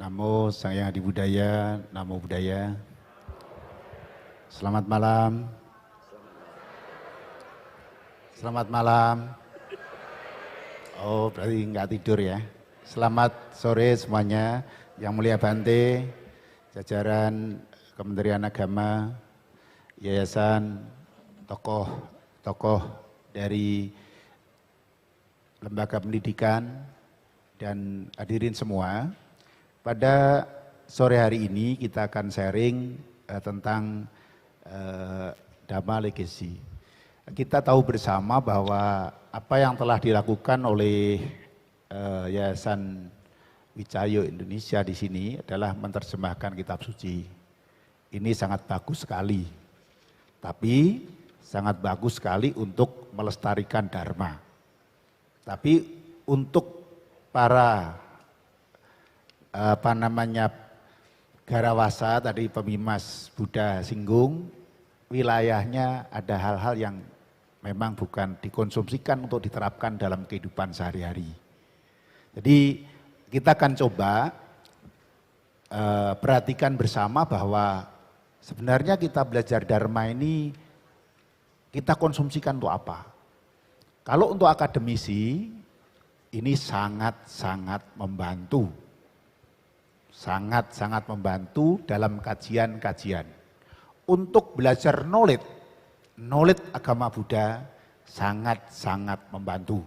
Namo Sang Hyang Adi Budaya, Namo Buddhaya. Selamat malam. Selamat malam. Oh, berarti nggak tidur ya. Selamat sore semuanya. Yang mulia Bante, jajaran Kementerian Agama, yayasan, tokoh-tokoh dari lembaga pendidikan, dan hadirin semua. Pada sore hari ini kita akan sharing tentang Dhamma Legacy. Kita tahu bersama bahwa apa yang telah dilakukan oleh Yayasan Wicayo Indonesia di sini adalah menerjemahkan kitab suci. Ini sangat bagus sekali. Tapi sangat bagus sekali untuk melestarikan Dharma. Tapi untuk para Garawasa tadi Pemimas Buddha singgung, wilayahnya ada hal-hal yang memang bukan dikonsumsikan untuk diterapkan dalam kehidupan sehari-hari. Jadi kita akan coba perhatikan bersama bahwa sebenarnya kita belajar Dharma ini kita konsumsikan untuk apa? Kalau untuk akademisi ini sangat-sangat membantu. Sangat-sangat membantu dalam kajian-kajian. Untuk belajar knowledge agama Buddha sangat-sangat membantu.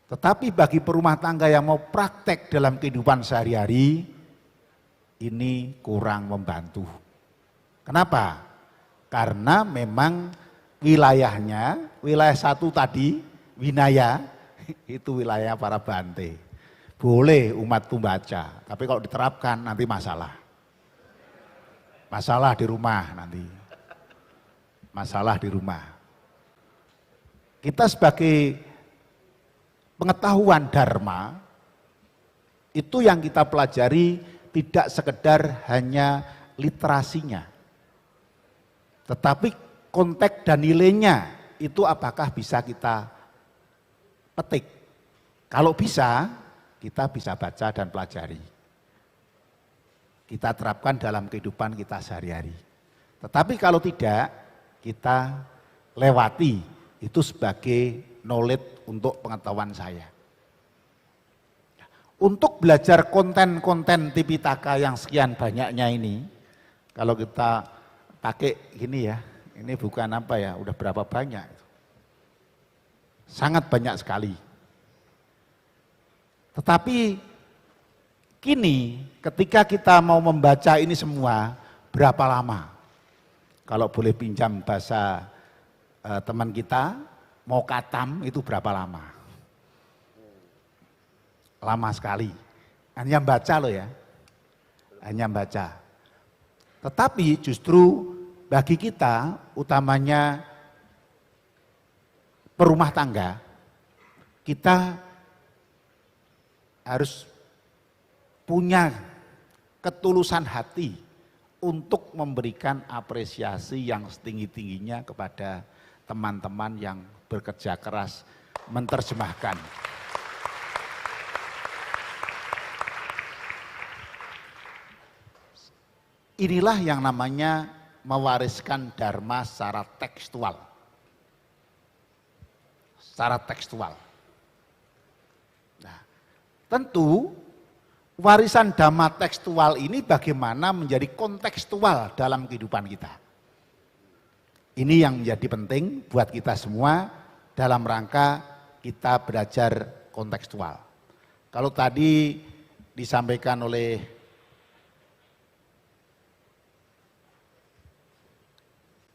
Tetapi bagi perumah tangga yang mau praktek dalam kehidupan sehari-hari, ini kurang membantu. Kenapa? Karena memang wilayahnya, wilayah satu tadi, Winaya, itu wilayah para Bante. Boleh umat itu baca, tapi kalau diterapkan nanti masalah. Masalah di rumah nanti. Masalah di rumah. Kita sebagai pengetahuan Dharma, itu yang kita pelajari tidak sekedar hanya literasinya. Tetapi konteks dan nilainya itu apakah bisa kita petik. Kalau bisa, kita bisa baca dan pelajari. Kita terapkan dalam kehidupan kita sehari-hari. Tetapi kalau tidak, kita lewati itu sebagai knowledge untuk pengetahuan saya. Untuk belajar konten-konten Tipitaka yang sekian banyaknya ini, kalau kita pakai gini ya, ini bukan apa ya, udah berapa banyak. Sangat banyak sekali. Tetapi kini ketika kita mau membaca ini semua, berapa lama? Kalau boleh pinjam bahasa teman kita, mau katam itu berapa lama? Lama sekali. Hanya baca loh ya, hanya baca. Tetapi justru bagi kita, utamanya perumah tangga, kita harus punya ketulusan hati untuk memberikan apresiasi yang setinggi-tingginya kepada teman-teman yang bekerja keras menerjemahkan. Inilah yang namanya mewariskan Dharma secara tekstual. Secara tekstual. Tentu warisan Dhamma tekstual ini bagaimana menjadi kontekstual dalam kehidupan kita. Ini yang menjadi penting buat kita semua dalam rangka kita belajar kontekstual. Kalau tadi disampaikan oleh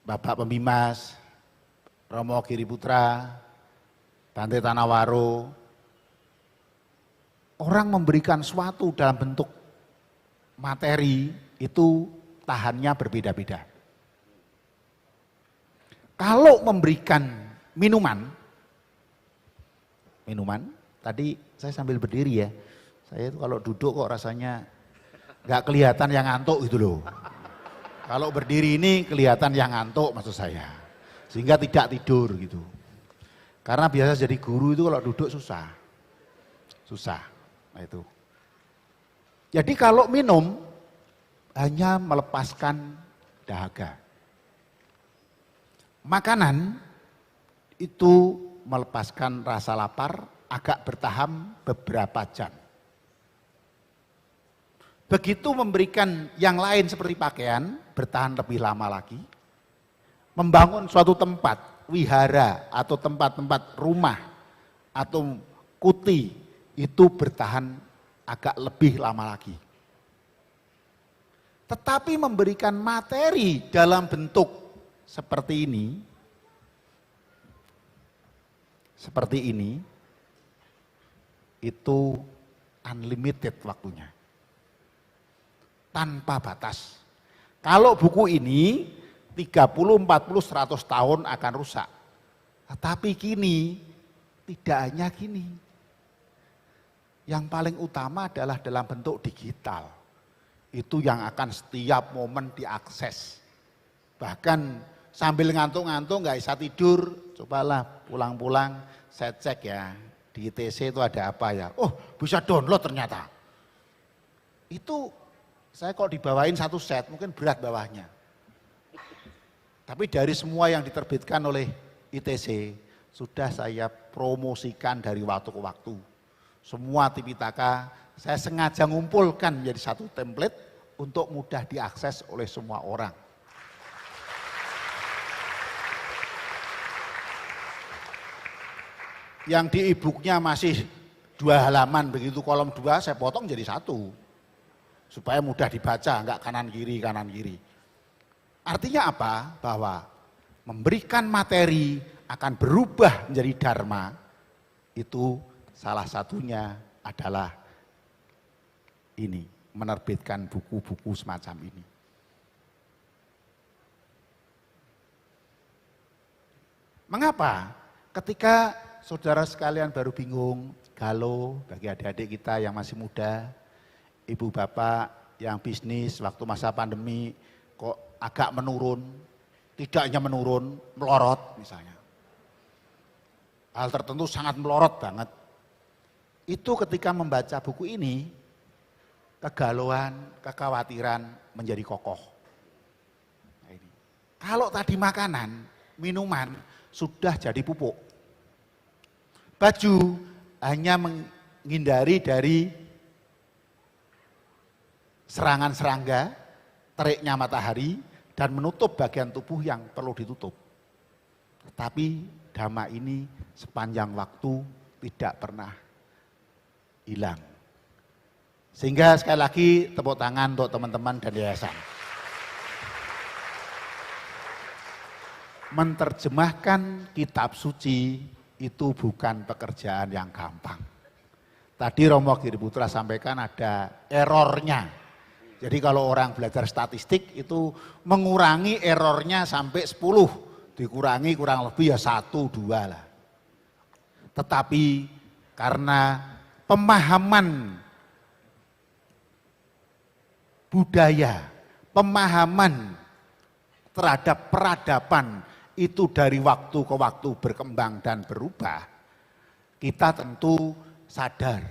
Bapak Pembimas, Romo Giriputra, Bante Tanawaro, orang memberikan suatu dalam bentuk materi itu tahannya berbeda-beda. Kalau memberikan minuman, tadi saya sambil berdiri ya, saya itu kalau duduk kok rasanya nggak kelihatan yang ngantuk gitu loh. Kalau berdiri ini kelihatan yang ngantuk maksud saya, sehingga tidak tidur gitu. Karena biasa jadi guru itu kalau duduk susah. Nah itu. Jadi kalau minum hanya melepaskan dahaga. Makanan itu melepaskan rasa lapar, agak bertahan beberapa jam. Begitu memberikan yang lain seperti pakaian, bertahan lebih lama lagi. Membangun suatu tempat, wihara atau tempat-tempat rumah atau kuti, itu bertahan agak lebih lama lagi. Tetapi memberikan materi dalam bentuk seperti ini, itu unlimited waktunya. Tanpa batas. Kalau buku ini 30, 40, 100 tahun akan rusak. Tetapi kini tidak hanya gini. Yang paling utama adalah dalam bentuk digital. Itu yang akan setiap momen diakses. Bahkan sambil ngantuk-ngantuk nggak bisa tidur, cobalah pulang-pulang saya cek ya di ITC itu ada apa ya. Oh bisa download ternyata. Itu saya kok dibawain satu set mungkin berat bawahnya. Tapi dari semua yang diterbitkan oleh ITC sudah saya promosikan dari waktu ke waktu. Semua Tipitaka saya sengaja ngumpulkan menjadi satu template untuk mudah diakses oleh semua orang. Yang di e-booknya masih 2 halaman, begitu kolom 2 saya potong jadi 1. Supaya mudah dibaca, enggak kanan kiri. Artinya apa? Bahwa memberikan materi akan berubah menjadi dharma, itu salah satunya adalah ini, menerbitkan buku-buku semacam ini. Mengapa? Ketika saudara sekalian baru bingung, galau bagi adik-adik kita yang masih muda, ibu bapak yang bisnis waktu masa pandemi kok agak menurun, tidak hanya menurun, melorot misalnya. Hal tertentu sangat melorot banget. Itu ketika membaca buku ini, kegalauan, kekhawatiran menjadi kokoh. Nah ini. Kalau tadi makanan, minuman sudah jadi pupuk. Baju hanya menghindari dari serangan serangga, teriknya matahari, dan menutup bagian tubuh yang perlu ditutup. Tetapi dhamma ini sepanjang waktu tidak pernah hilang. Sehingga sekali lagi tepuk tangan untuk teman-teman dan yayasan. Menerjemahkan kitab suci itu bukan pekerjaan yang gampang. Tadi Romo Giriputra sampaikan ada errornya. Jadi kalau orang belajar statistik itu mengurangi errornya sampai 10, dikurangi kurang lebih ya 1, 2 lah. Tetapi karena pemahaman budaya, pemahaman terhadap peradaban itu dari waktu ke waktu berkembang dan berubah, kita tentu sadar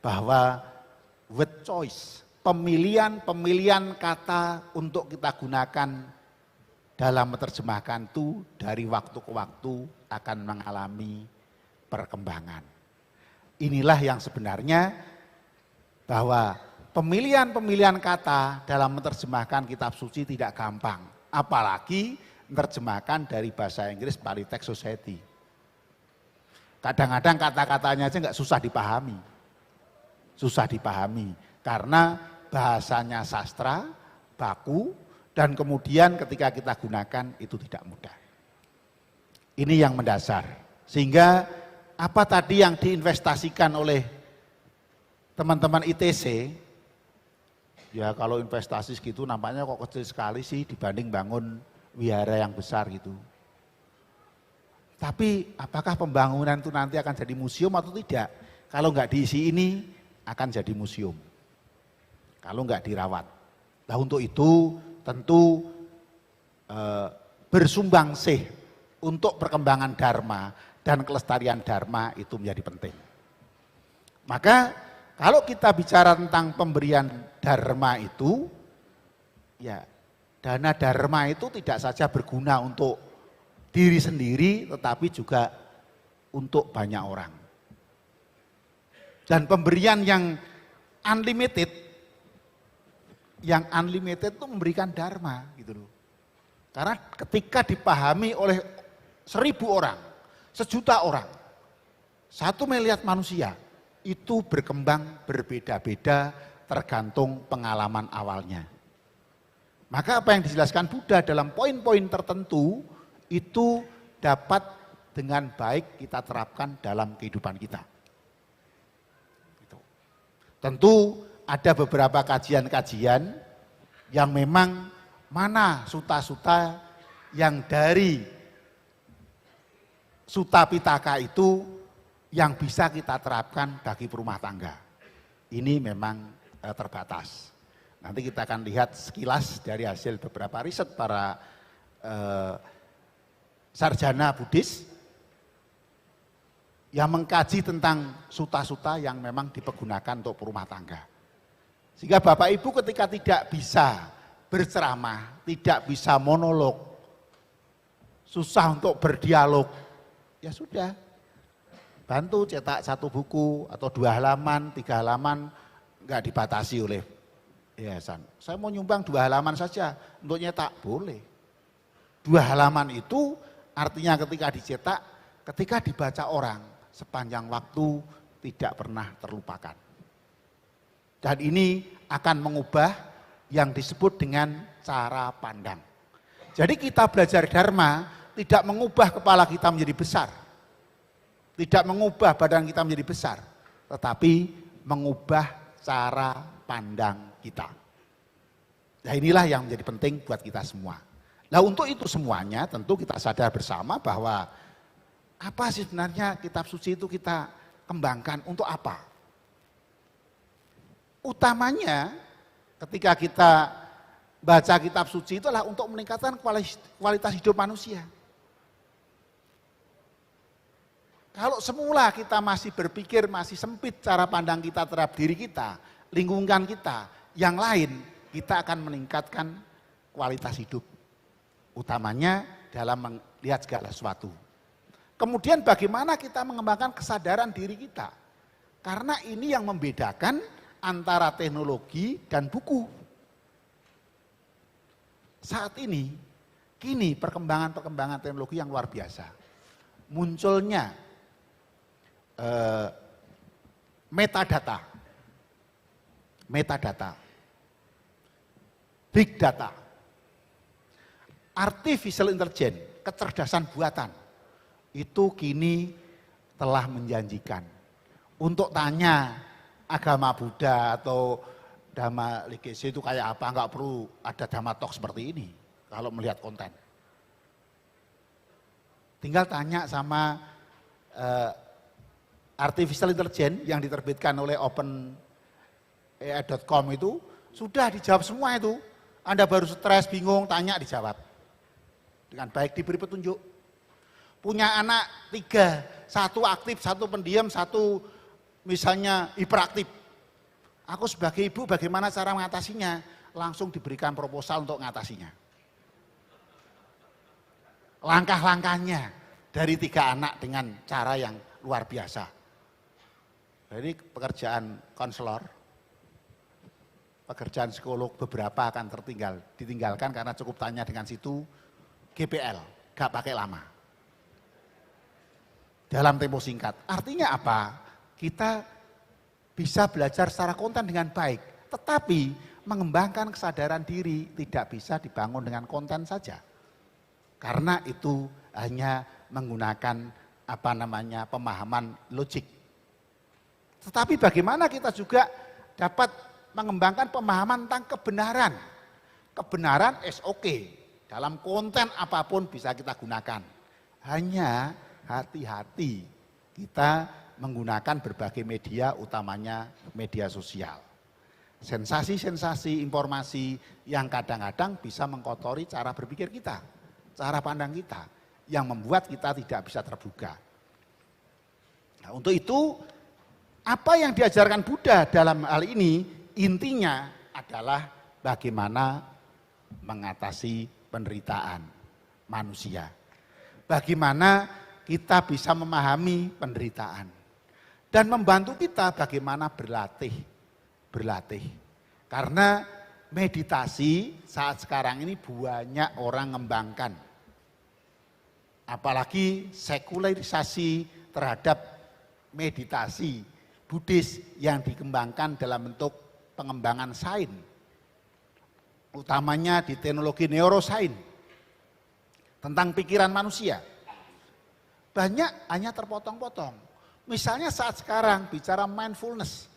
bahwa word choice, pemilihan kata untuk kita gunakan dalam menerjemahkan itu dari waktu ke waktu akan mengalami perkembangan. Inilah yang sebenarnya bahwa pemilihan kata dalam menerjemahkan kitab suci tidak gampang. Apalagi menerjemahkan dari bahasa Inggris Polytext Society. Kadang-kadang kata-katanya aja nggak susah dipahami. Susah dipahami karena bahasanya sastra, baku, dan kemudian ketika kita gunakan itu tidak mudah. Ini yang mendasar. Sehingga apa tadi yang diinvestasikan oleh teman-teman ITC, ya kalau investasi segitu nampaknya kok kecil sekali sih dibanding bangun wihara yang besar gitu. Tapi apakah pembangunan itu nanti akan jadi museum atau tidak? Kalau nggak diisi ini akan jadi museum. Kalau nggak dirawat. Nah untuk itu tentu bersumbangsih untuk perkembangan dharma dan kelestarian dharma itu menjadi penting. Maka kalau kita bicara tentang pemberian dharma itu, ya dana dharma itu tidak saja berguna untuk diri sendiri, tetapi juga untuk banyak orang. Dan pemberian yang unlimited itu memberikan dharma gitu loh. Karena ketika dipahami oleh 1000 orang, 1.000.000 orang, 1 miliar manusia, itu berkembang berbeda-beda tergantung pengalaman awalnya. Maka apa yang dijelaskan Buddha dalam poin-poin tertentu itu dapat dengan baik kita terapkan dalam kehidupan kita. Tentu ada beberapa kajian-kajian yang memang mana suta-suta yang dari Sutta Pitaka itu yang bisa kita terapkan bagi perumah tangga. Ini memang terbatas. Nanti kita akan lihat sekilas dari hasil beberapa riset para sarjana Buddhis yang mengkaji tentang suta-suta yang memang dipergunakan untuk perumah tangga. Sehingga Bapak Ibu ketika tidak bisa berceramah, tidak bisa monolog, susah untuk berdialog, ya sudah, bantu cetak 1 buku atau 2 halaman, 3 halaman, enggak dibatasi oleh yayasan. Saya mau nyumbang 2 halaman saja untuk nyetak, boleh. 2 halaman itu artinya ketika dicetak, ketika dibaca orang, sepanjang waktu tidak pernah terlupakan. Dan ini akan mengubah yang disebut dengan cara pandang. Jadi kita belajar dharma tidak mengubah kepala kita menjadi besar. Tidak mengubah badan kita menjadi besar. Tetapi mengubah cara pandang kita. Nah inilah yang menjadi penting buat kita semua. Nah untuk itu semuanya tentu kita sadar bersama bahwa apa sih sebenarnya kitab suci itu kita kembangkan untuk apa? Utamanya ketika kita baca kitab suci itu adalah untuk meningkatkan kualitas hidup manusia. Kalau semula kita masih berpikir, masih sempit cara pandang kita terhadap diri kita, lingkungan kita, yang lain, kita akan meningkatkan kualitas hidup. Utamanya dalam melihat segala sesuatu. Kemudian bagaimana kita mengembangkan kesadaran diri kita. Karena ini yang membedakan antara teknologi dan buku. Saat ini, kini perkembangan teknologi yang luar biasa. Munculnya metadata, big data, artificial intelligence, kecerdasan buatan, itu kini telah menjanjikan. Untuk tanya agama Buddha atau Dhamma Legese itu kayak apa, enggak perlu ada Dhamma Talk seperti ini kalau melihat konten. Tinggal tanya sama artificial intelligence yang diterbitkan oleh openai.com itu, sudah dijawab semua itu. Anda baru stres, bingung, tanya dijawab. Dengan baik diberi petunjuk. Punya anak 3, 1 aktif, 1 pendiam, 1 misalnya hiperaktif. Aku sebagai ibu bagaimana cara mengatasinya? Langsung diberikan proposal untuk mengatasinya. Langkah-langkahnya dari 3 anak dengan cara yang luar biasa. Jadi pekerjaan konselor, pekerjaan psikolog beberapa akan ditinggalkan karena cukup tanya dengan situ GPL, gak pakai lama. Dalam tempo singkat. Artinya apa? Kita bisa belajar secara konten dengan baik, tetapi mengembangkan kesadaran diri tidak bisa dibangun dengan konten saja. Karena itu hanya menggunakan pemahaman logik. Tetapi bagaimana kita juga dapat mengembangkan pemahaman tentang kebenaran. Kebenaran is okay. Dalam konten apapun bisa kita gunakan. Hanya hati-hati kita menggunakan berbagai media, utamanya media sosial. Sensasi-sensasi informasi yang kadang-kadang bisa mengkotori cara berpikir kita, cara pandang kita, yang membuat kita tidak bisa terbuka. Nah, untuk itu, apa yang diajarkan Buddha dalam hal ini, intinya adalah bagaimana mengatasi penderitaan manusia. Bagaimana kita bisa memahami penderitaan. Dan membantu kita bagaimana berlatih. Karena meditasi saat sekarang ini banyak orang mengembangkan. Apalagi sekularisasi terhadap meditasi Buddhis yang dikembangkan dalam bentuk pengembangan sains. Utamanya di teknologi neurosains. Tentang pikiran manusia. Banyak hanya terpotong-potong. Misalnya saat sekarang bicara mindfulness.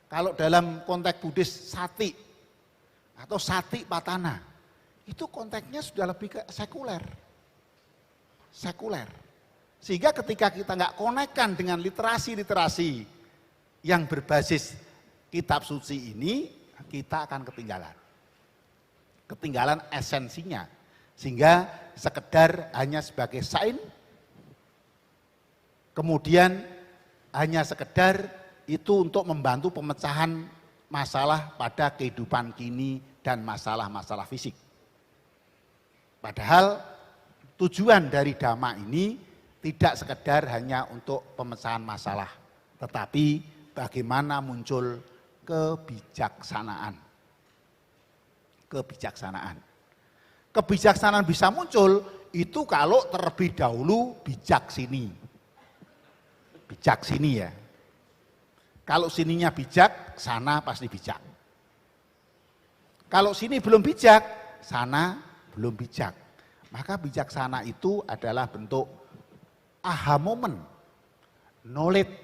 Kalau dalam konteks Buddhis sati atau sati patana, itu konteksnya sudah lebih ke sekuler. Sehingga ketika kita nggak konekkan dengan literasi-literasi yang berbasis kitab suci ini, kita akan ketinggalan esensinya. Sehingga sekedar hanya sebagai sains, kemudian hanya sekedar itu untuk membantu pemecahan masalah pada kehidupan kini dan masalah-masalah fisik. Padahal tujuan dari Dhamma ini tidak sekedar hanya untuk pemecahan masalah, tetapi bagaimana muncul kebijaksanaan. Kebijaksanaan bisa muncul itu kalau terlebih dahulu bijak sini ya. Kalau sininya bijak, sana pasti bijak. Kalau sini belum bijak, sana belum bijak. Maka bijaksana itu adalah bentuk aha moment, knowledge,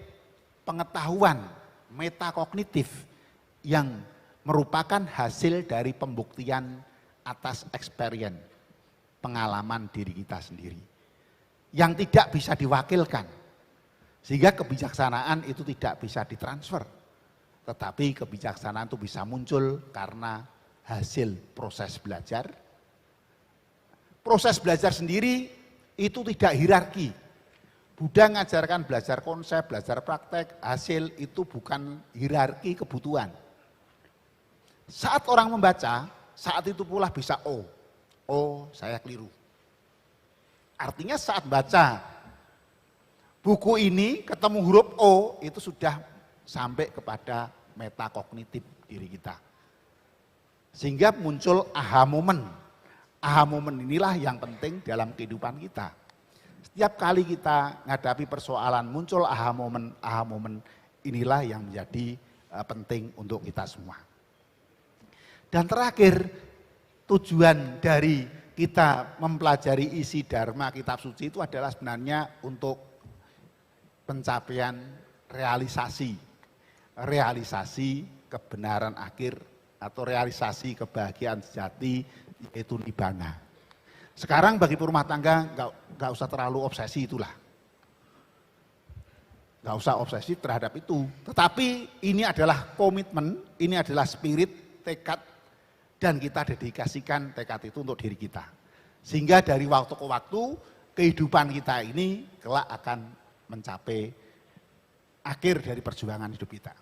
pengetahuan, metakognitif yang merupakan hasil dari pembuktian atas experience, pengalaman diri kita sendiri. Yang tidak bisa diwakilkan. Sehingga kebijaksanaan itu tidak bisa ditransfer. Tetapi kebijaksanaan itu bisa muncul karena hasil proses belajar. Proses belajar sendiri itu tidak hierarki. Buddha mengajarkan belajar konsep, belajar praktek, hasil itu bukan hierarki kebutuhan. Saat orang membaca, saat itu pula bisa oh saya keliru. Artinya saat baca buku ini ketemu huruf O itu sudah sampai kepada metakognitif diri kita. Sehingga muncul aha moment. Aha moment inilah yang penting dalam kehidupan kita. Setiap kali kita menghadapi persoalan muncul aha moment inilah yang menjadi penting untuk kita semua. Dan terakhir, tujuan dari kita mempelajari isi Dharma kitab suci itu adalah sebenarnya untuk pencapaian realisasi kebenaran akhir atau realisasi kebahagiaan sejati, yaitu nibbana. Sekarang bagi rumah tangga nggak usah terlalu obsesi itulah, nggak usah obsesi terhadap itu. Tetapi ini adalah komitmen, ini adalah spirit, tekad, dan kita dedikasikan tekad itu untuk diri kita. Sehingga dari waktu ke waktu kehidupan kita ini kelak akan mencapai akhir dari perjuangan hidup kita.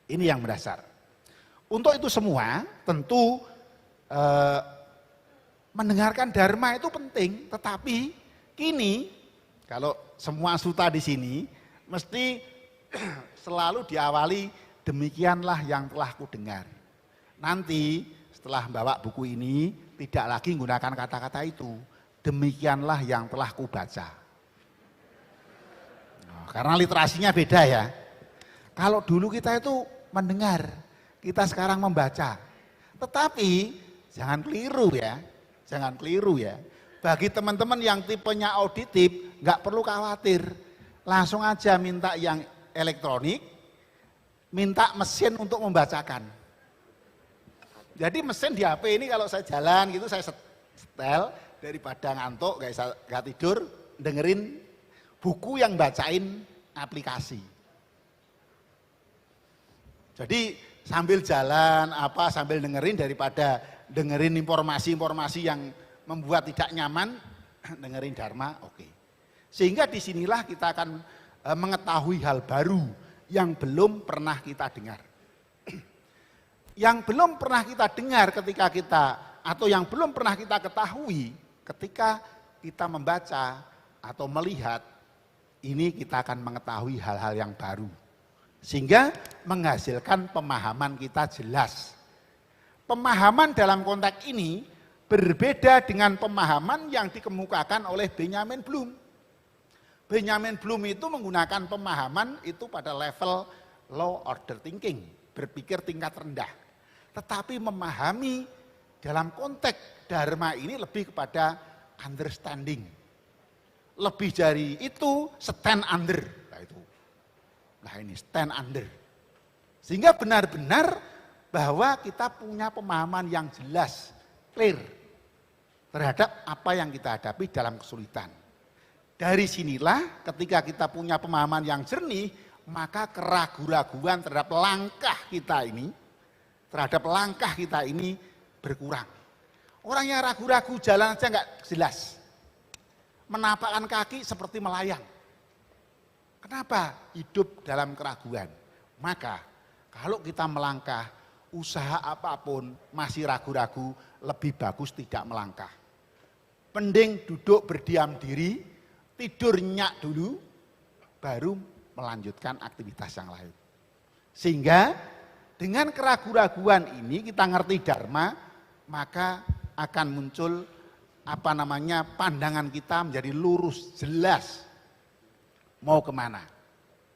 Ini yang mendasar. Untuk itu semua tentu mendengarkan Dharma itu penting, tetapi kini kalau semua suta di sini mesti selalu diawali demikianlah yang telah ku dengar. Nanti setelah bawa buku ini tidak lagi menggunakan kata-kata itu, demikianlah yang telah ku baca. Karena literasinya beda ya. Kalau dulu kita itu mendengar, kita sekarang membaca. Tetapi jangan keliru ya. Bagi teman-teman yang tipenya auditif, nggak perlu khawatir. Langsung aja minta yang elektronik, minta mesin untuk membacakan. Jadi mesin di HP ini kalau saya jalan gitu, saya setel daripada ngantuk, nggak tidur, dengerin buku yang bacain aplikasi. Jadi sambil jalan sambil dengerin daripada dengerin informasi-informasi yang membuat tidak nyaman, dengerin Dharma, oke. Sehingga disinilah kita akan mengetahui hal baru yang belum pernah kita dengar. Yang belum pernah kita dengar ketika kita, atau yang belum pernah kita ketahui ketika kita membaca atau melihat, ini kita akan mengetahui hal-hal yang baru. Sehingga menghasilkan pemahaman kita jelas. Pemahaman dalam konteks ini berbeda dengan pemahaman yang dikemukakan oleh Benjamin Bloom. Benjamin Bloom itu menggunakan pemahaman itu pada level low order thinking, berpikir tingkat rendah. Tetapi memahami dalam konteks dharma ini lebih kepada understanding. Lebih dari itu stand under. Nah ini stand under. Sehingga benar-benar bahwa kita punya pemahaman yang jelas, clear terhadap apa yang kita hadapi dalam kesulitan. Dari sinilah ketika kita punya pemahaman yang jernih, maka keraguan-raguan terhadap langkah kita ini berkurang. Orang yang ragu-ragu jalan aja nggak jelas. Menapakkan kaki seperti melayang. Kenapa? Hidup dalam keraguan. Maka kalau kita melangkah, usaha apapun masih ragu-ragu, lebih bagus tidak melangkah. Mending duduk berdiam diri, tidur nyak dulu, baru melanjutkan aktivitas yang lain. Sehingga dengan keraguan-raguan ini kita ngerti dharma, maka akan muncul pandangan kita menjadi lurus, jelas mau kemana.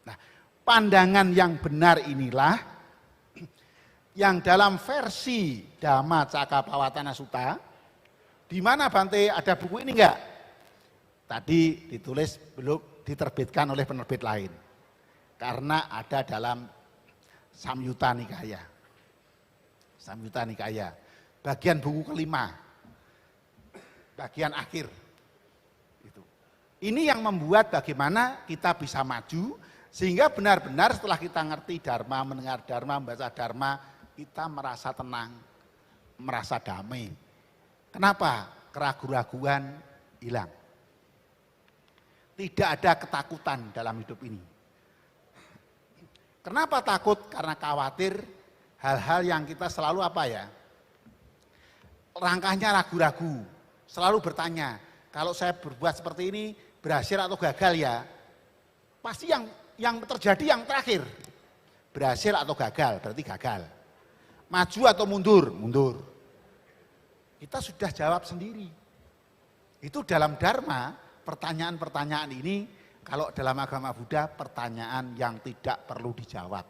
Nah, pandangan yang benar inilah yang dalam versi Dhamma Cakkappavattana Sutta, di mana Bante ada buku ini enggak? Tadi ditulis belum diterbitkan oleh penerbit lain. Karena ada dalam Samyutta Nikaya. Samyutta Nikaya. Bagian buku kelima. Bagian akhir. Ini yang membuat bagaimana kita bisa maju, sehingga benar-benar setelah kita ngerti dharma, mendengar dharma, membaca dharma, kita merasa tenang, merasa damai. Kenapa? Keraguan-raguan hilang. Tidak ada ketakutan dalam hidup ini. Kenapa takut? Karena khawatir hal-hal yang kita selalu langkahnya ragu-ragu, selalu bertanya, kalau saya berbuat seperti ini berhasil atau gagal ya? Pasti yang terjadi yang terakhir, berhasil atau gagal, berarti gagal. Maju atau mundur, mundur. Kita sudah jawab sendiri. Itu dalam dharma, pertanyaan-pertanyaan ini kalau dalam agama Buddha pertanyaan yang tidak perlu dijawab.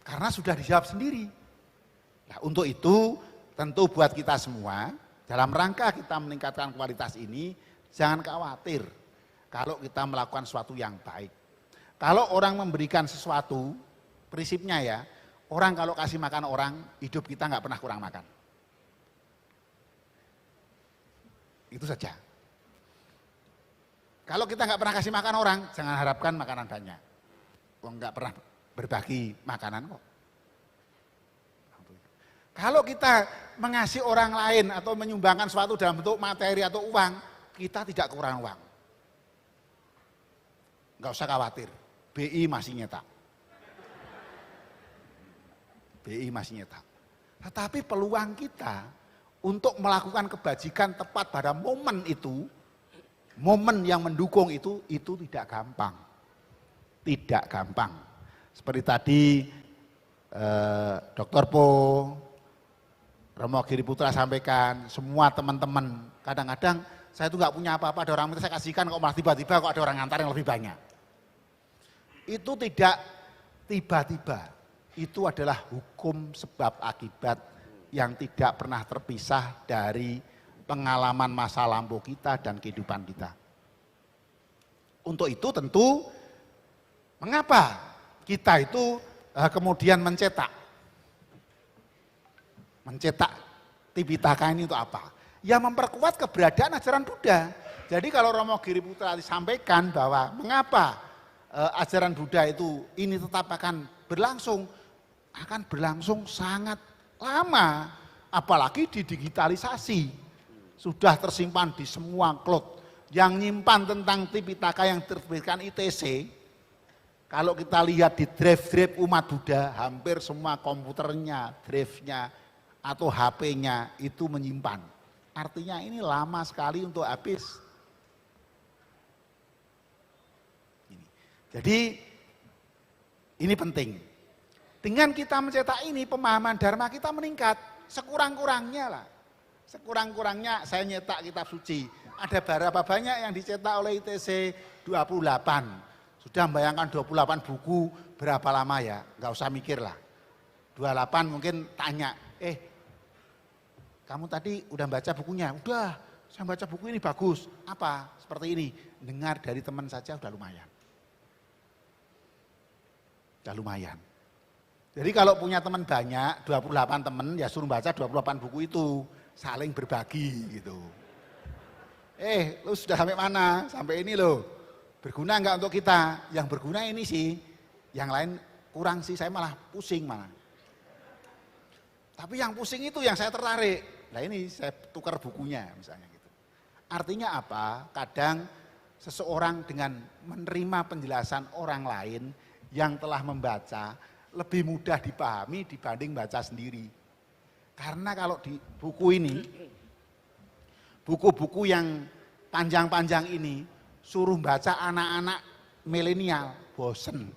Karena sudah dijawab sendiri. Nah, untuk itu tentu buat kita semua, dalam rangka kita meningkatkan kualitas ini, jangan khawatir kalau kita melakukan sesuatu yang baik. Kalau orang memberikan sesuatu, prinsipnya ya, orang kalau kasih makan orang, hidup kita nggak pernah kurang makan. Itu saja. Kalau kita nggak pernah kasih makan orang, jangan harapkan makanan banyak. Nggak pernah berbagi makanan kok. Kalau kita mengasihi orang lain atau menyumbangkan sesuatu dalam bentuk materi atau uang, kita tidak kurang uang. Nggak usah khawatir, BI masih nyetak. BI masih nyetak. Tetapi peluang kita untuk melakukan kebajikan tepat pada momen itu, momen yang mendukung itu tidak gampang. Tidak gampang. Seperti tadi Dr. Po, Romo Giri Putra sampaikan, semua teman-teman, kadang-kadang saya itu nggak punya apa-apa, ada orang minta saya kasihkan, kok malah tiba-tiba kok ada orang ngantar yang lebih banyak. Itu tidak tiba-tiba, itu adalah hukum sebab akibat yang tidak pernah terpisah dari pengalaman masa lampau kita dan kehidupan kita. Untuk itu tentu, mengapa kita itu kemudian mencetak Tipitaka ini untuk apa? Ya memperkuat keberadaan ajaran Buddha. Jadi kalau Romo Giri Putra disampaikan bahwa mengapa ajaran Buddha itu ini tetap akan berlangsung sangat lama, apalagi didigitalisasi. Sudah tersimpan di semua cloud. Yang nyimpan tentang Tipitaka yang diterbitkan ITC, Kalau kita lihat di drive-drive umat Buddha, hampir semua komputernya, drive-nya, atau HP-nya itu menyimpan. Artinya ini lama sekali untuk habis. Jadi ini penting. Dengan kita mencetak ini, pemahaman Dharma kita meningkat. Sekurang-kurangnya lah. Sekurang-kurangnya saya nyetak kitab suci. Ada berapa banyak yang dicetak oleh ITC 28. Sudah membayangkan 28 buku berapa lama ya? Enggak usah mikir lah. 28 mungkin tanya, kamu tadi udah baca bukunya? Udah, saya baca buku ini bagus. Apa? Seperti ini. Dengar dari teman saja udah lumayan. Udah lumayan. Jadi kalau punya teman banyak, 28 teman, ya suruh baca 28 buku itu. Saling berbagi gitu. Lu sudah sampai mana? Sampai ini loh. Berguna enggak untuk kita? Yang berguna ini sih, yang lain kurang sih, saya malah pusing malah. Tapi yang pusing itu yang saya tertarik. Nah ini saya tukar bukunya misalnya gitu. Artinya apa? Kadang seseorang dengan menerima penjelasan orang lain yang telah membaca lebih mudah dipahami dibanding baca sendiri. Karena kalau di buku ini, buku-buku yang panjang-panjang ini, suruh baca anak-anak milenial, bosen.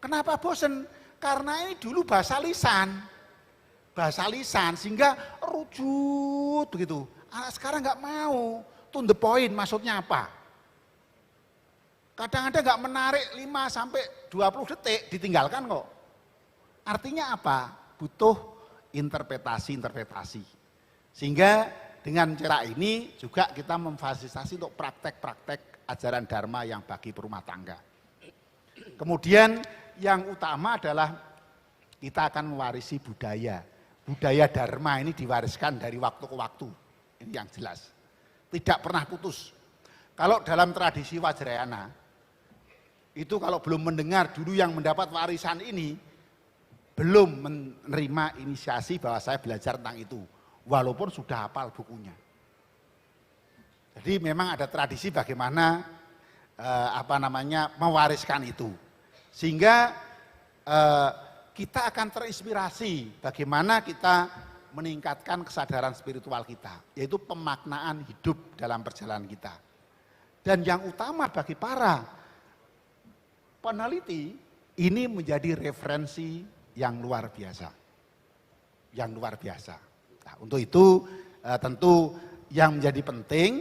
Kenapa bosen? Karena ini dulu bahasa lisan sehingga rucut begitu. Anak sekarang nggak mau, to the point maksudnya apa? Kadang-kadang nggak menarik 5 sampai 20 detik ditinggalkan kok. Artinya apa? Butuh interpretasi. Sehingga dengan cara ini juga kita memfasilitasi untuk praktek-praktek ajaran Dharma yang bagi perumah tangga. Kemudian yang utama adalah kita akan mewarisi budaya. Budaya Dharma ini diwariskan dari waktu ke waktu. Ini yang jelas. Tidak pernah putus. Kalau dalam tradisi Vajrayana, itu kalau belum mendengar dulu yang mendapat warisan ini, belum menerima inisiasi bahwa saya belajar tentang itu. Walaupun sudah hafal bukunya. Jadi memang ada tradisi bagaimana mewariskan itu. Sehingga kita akan terinspirasi bagaimana kita meningkatkan kesadaran spiritual kita, yaitu pemaknaan hidup dalam perjalanan kita. Dan yang utama bagi para peneliti, ini menjadi referensi yang luar biasa. Yang luar biasa. Nah, untuk itu tentu yang menjadi penting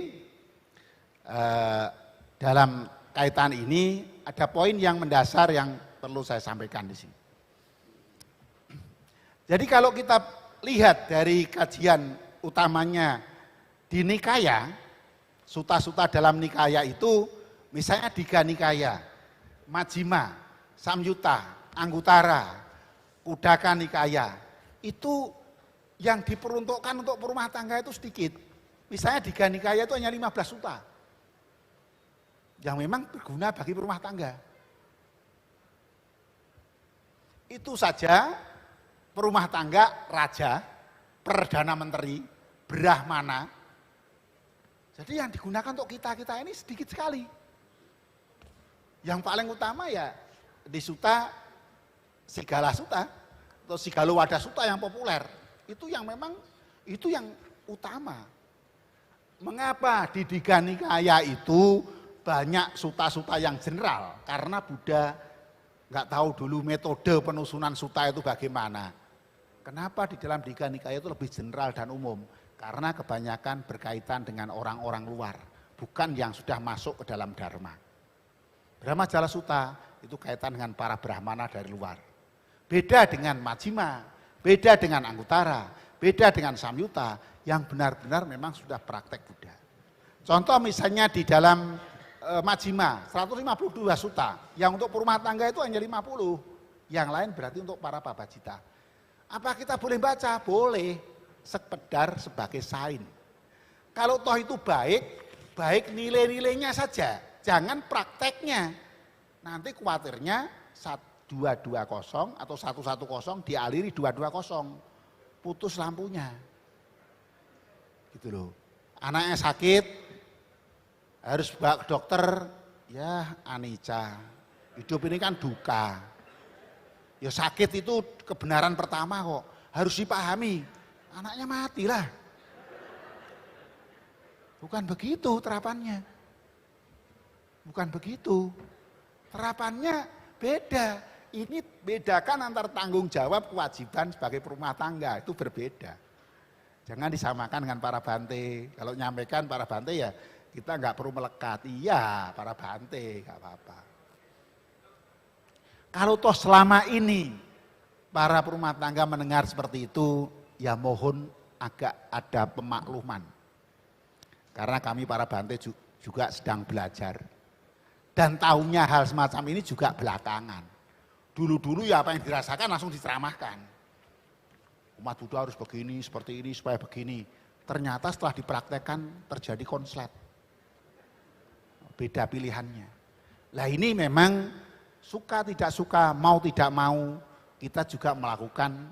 dalam kaitan ini ada poin yang mendasar yang perlu saya sampaikan di sini. Jadi kalau kita lihat dari kajian utamanya di Nikaya, suta-suta dalam Nikaya itu misalnya Digha Nikaya, Majjhima, Samyutta, Anguttara, Khuddaka Nikaya, itu yang diperuntukkan untuk perumah tangga itu sedikit. Misalnya Digha Nikaya itu hanya 15 suta. Yang memang berguna bagi perumah tangga. Itu saja perumah tangga raja, perdana menteri, brahmana. Jadi yang digunakan untuk kita-kita ini sedikit sekali. Yang paling utama ya di suta Sigala Suta atau Sigalo-Wada Suta yang populer. Itu yang memang, itu yang utama. Mengapa di Digha Nikaya itu banyak suta-suta yang general? Karena Buddha nggak tahu dulu metode penusunan suta itu bagaimana. Kenapa di dalam Digha Nikaya itu lebih general dan umum? Karena kebanyakan berkaitan dengan orang-orang luar, bukan yang sudah masuk ke dalam Dharma. Brahmajala Sutta itu kaitan dengan para brahmana dari luar. Beda dengan Majjhima, beda dengan Anguttara, beda dengan Samyutta yang benar-benar memang sudah praktek Buddha. Contoh misalnya di dalam Majjhima 152 suta, yang untuk perumah tangga itu hanya 50, yang lain berarti untuk para babajita. Apa kita boleh baca? Boleh, sekedar sebagai sains. Kalau toh itu baik nilai-nilainya saja, jangan prakteknya. Nanti khawatirnya 220 atau 110 dialiri 220, putus lampunya. Gitu loh. Anaknya sakit, harus bawa ke dokter, ya anicca, Hidup ini kan duka. Ya sakit itu kebenaran pertama kok, harus dipahami. Anaknya matilah. Bukan begitu terapannya. Bukan begitu. Terapannya beda. Ini bedakan antar tanggung jawab kewajiban sebagai rumah tangga, itu berbeda. Jangan disamakan dengan para bante. Kalau nyampaikan para bante ya kita nggak perlu melekat. Iya para bante nggak apa-apa. Kalau toh selama ini para rumah tangga mendengar seperti itu, ya mohon agak ada pemakluman. Karena kami para bante juga sedang belajar. Dan tahunya hal semacam ini juga belakangan. Dulu-dulu ya apa yang dirasakan langsung diceramahkan. Umat Buddha harus begini, seperti ini, supaya begini. Ternyata setelah dipraktekkan terjadi konslet. Beda pilihannya. Lah ini memang suka tidak suka, mau tidak mau, kita juga melakukan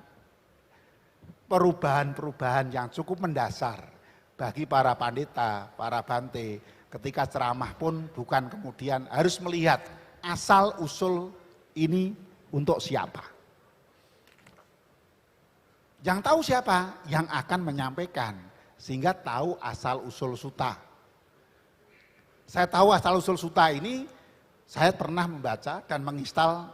perubahan-perubahan yang cukup mendasar bagi para pandita, para bante. Ketika ceramah pun bukan kemudian harus melihat asal usul ini untuk siapa. Yang tahu siapa? Yang akan menyampaikan, sehingga tahu asal usul sutta. Saya tahu asal usul sutta ini, saya pernah membaca dan menginstal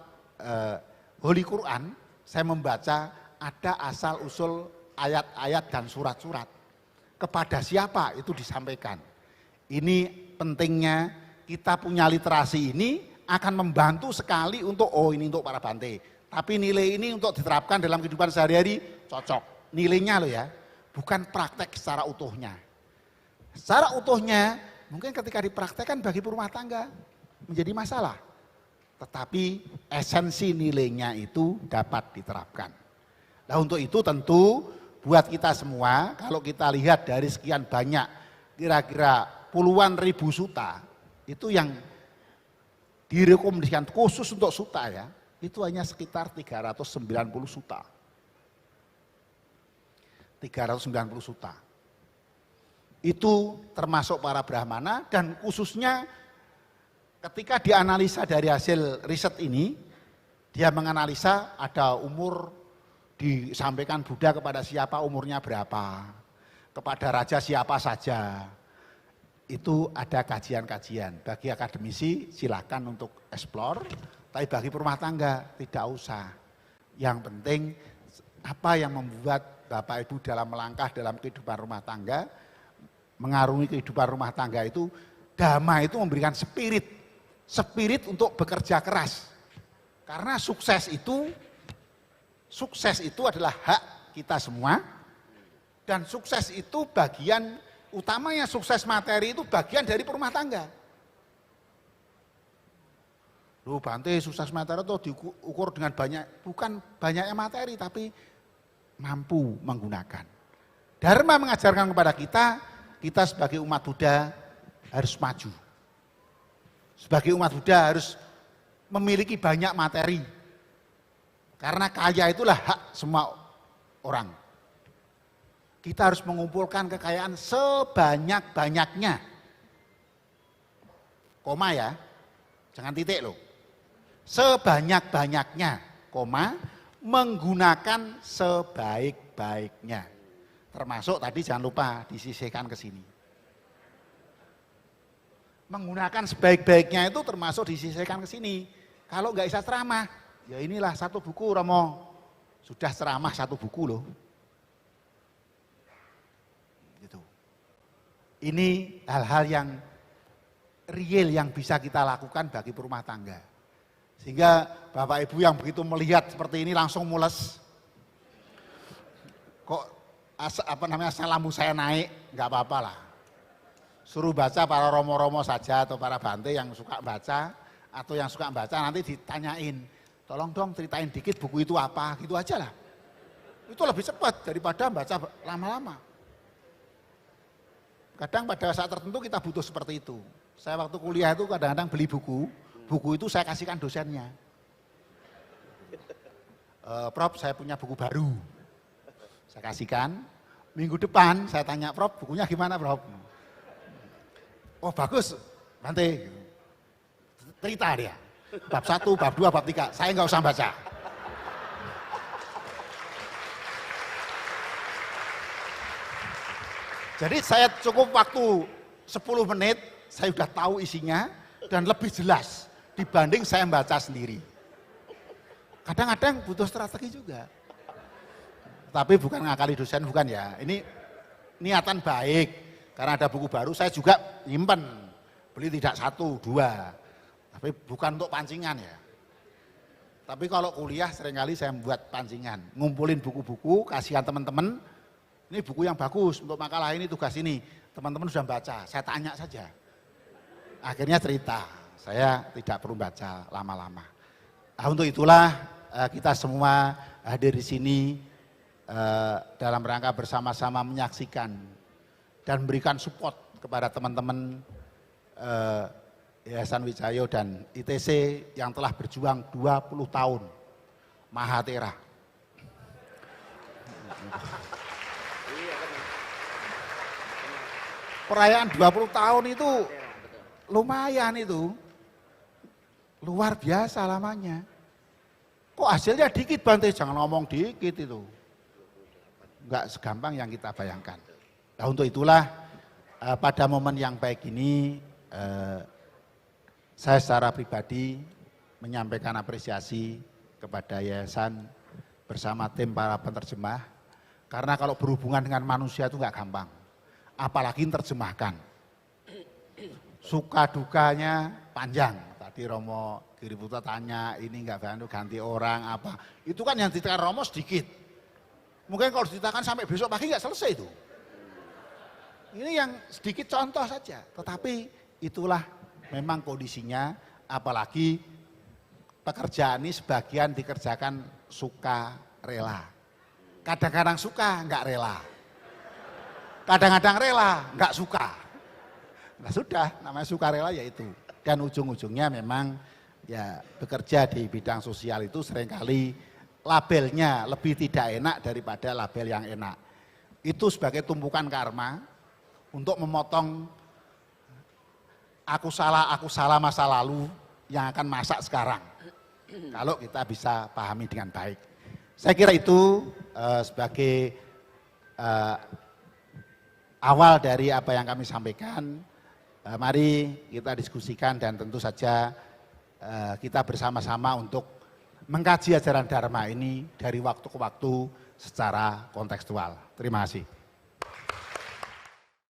Holy Quran. Saya membaca ada asal usul ayat-ayat dan surat-surat. Kepada siapa itu disampaikan. Ini pentingnya kita punya literasi ini akan membantu sekali untuk ini untuk para bante. Tapi nilai ini untuk diterapkan dalam kehidupan sehari-hari cocok. Nilainya loh ya, bukan praktek secara utuhnya. Secara utuhnya mungkin ketika dipraktekkan bagi rumah tangga menjadi masalah. Tetapi esensi nilainya itu dapat diterapkan. Nah untuk itu tentu buat kita semua, kalau kita lihat dari sekian banyak kira-kira puluhan ribu sutta, itu yang direkomendasikan khusus untuk sutta ya, itu hanya sekitar 390 sutta. 390 sutta. Itu termasuk para brahmana dan khususnya ketika dianalisa dari hasil riset ini, dia menganalisa ada umur disampaikan Buddha kepada siapa umurnya berapa, kepada raja siapa saja. Itu ada kajian-kajian. Bagi akademisi silakan untuk eksplor, tapi bagi rumah tangga tidak usah. Yang penting apa yang membuat Bapak Ibu dalam melangkah dalam kehidupan rumah tangga, mengarungi kehidupan rumah tangga itu, Dhamma itu memberikan spirit untuk bekerja keras. Karena sukses itu adalah hak kita semua, dan sukses itu bagian utamanya, sukses materi itu bagian dari rumah tangga. Loh Bante, sukses materi itu diukur dengan bukan banyaknya materi, tapi mampu menggunakan. Dharma mengajarkan kepada kita sebagai umat Buddha harus maju. Sebagai umat Buddha harus memiliki banyak materi. Karena kaya itulah hak semua orang. Kita harus mengumpulkan kekayaan sebanyak-banyaknya. Koma ya, jangan titik loh. Sebanyak-banyaknya, koma, menggunakan sebaik-baiknya. Termasuk tadi jangan lupa disisihkan ke sini. Menggunakan sebaik-baiknya itu termasuk disisihkan ke sini. Kalau nggak bisa ceramah, ya inilah satu buku Romo. Sudah ceramah satu buku loh. Gitu. Ini hal-hal yang real yang bisa kita lakukan bagi rumah tangga. Sehingga Bapak Ibu yang begitu melihat seperti ini langsung mules. Kok asal lambung saya naik, nggak apa-apa lah. Suruh baca para romo-romo saja atau para bante yang suka baca atau yang suka baca nanti ditanyain, tolong dong ceritain dikit buku itu apa, gitu aja lah. Itu lebih cepat daripada baca lama-lama. Kadang pada saat tertentu kita butuh seperti itu. Saya waktu kuliah itu kadang-kadang beli buku itu saya kasihkan dosennya. Prof, saya punya buku baru. Saya kasihkan, minggu depan saya tanya, Prof, bukunya gimana, Prof? Oh bagus, nanti cerita dia. Bab 1, bab 2, bab 3, saya nggak usah baca. Jadi saya cukup waktu 10 menit, saya sudah tahu isinya dan lebih jelas dibanding saya membaca sendiri. Kadang-kadang butuh strategi juga. Tapi bukan ngakali dosen, bukan ya. Ini niatan baik, karena ada buku baru saya juga nyimpen. Beli tidak 1, 2. Tapi bukan untuk pancingan ya. Tapi kalau kuliah seringkali saya membuat pancingan. Ngumpulin buku-buku, kasihan teman-teman. Ini buku yang bagus untuk makalah ini, tugas ini. Teman-teman sudah baca, saya tanya saja. Akhirnya cerita, saya tidak perlu baca lama-lama. Nah, untuk itulah kita semua hadir di sini dalam rangka bersama-sama menyaksikan dan memberikan support kepada teman-teman Yayasan Wijaya dan ITC yang telah berjuang 20 tahun. Mahatera. Perayaan 20 tahun itu lumayan itu. Luar biasa lamanya. Kok hasilnya dikit Bante, jangan ngomong dikit itu. Enggak segampang yang kita bayangkan. Nah, untuk itulah pada momen yang baik ini saya secara pribadi menyampaikan apresiasi kepada yayasan bersama tim para penerjemah. Karena kalau berhubungan dengan manusia itu enggak gampang. Apalagi terjemahkan. Suka dukanya panjang. Tadi Romo Giriputra tanya, ini enggak ganti orang apa. Itu kan yang ditekan Romo sedikit. Mungkin kalau diceritakan sampai besok pagi enggak selesai itu. Ini yang sedikit contoh saja. Tetapi itulah memang kondisinya, apalagi pekerjaan ini sebagian dikerjakan suka rela. Kadang-kadang suka enggak rela. Kadang-kadang rela, enggak suka. Nah sudah, namanya sukarela yaitu. Dan ujung-ujungnya memang ya bekerja di bidang sosial itu seringkali labelnya lebih tidak enak daripada label yang enak. Itu sebagai tumpukan karma untuk memotong aku salah masa lalu yang akan masak sekarang. Kalau kita bisa pahami dengan baik. Saya kira itu sebagai awal dari apa yang kami sampaikan. Mari kita diskusikan dan tentu saja kita bersama-sama untuk mengkaji ajaran Dharma ini dari waktu ke waktu secara kontekstual. Terima kasih.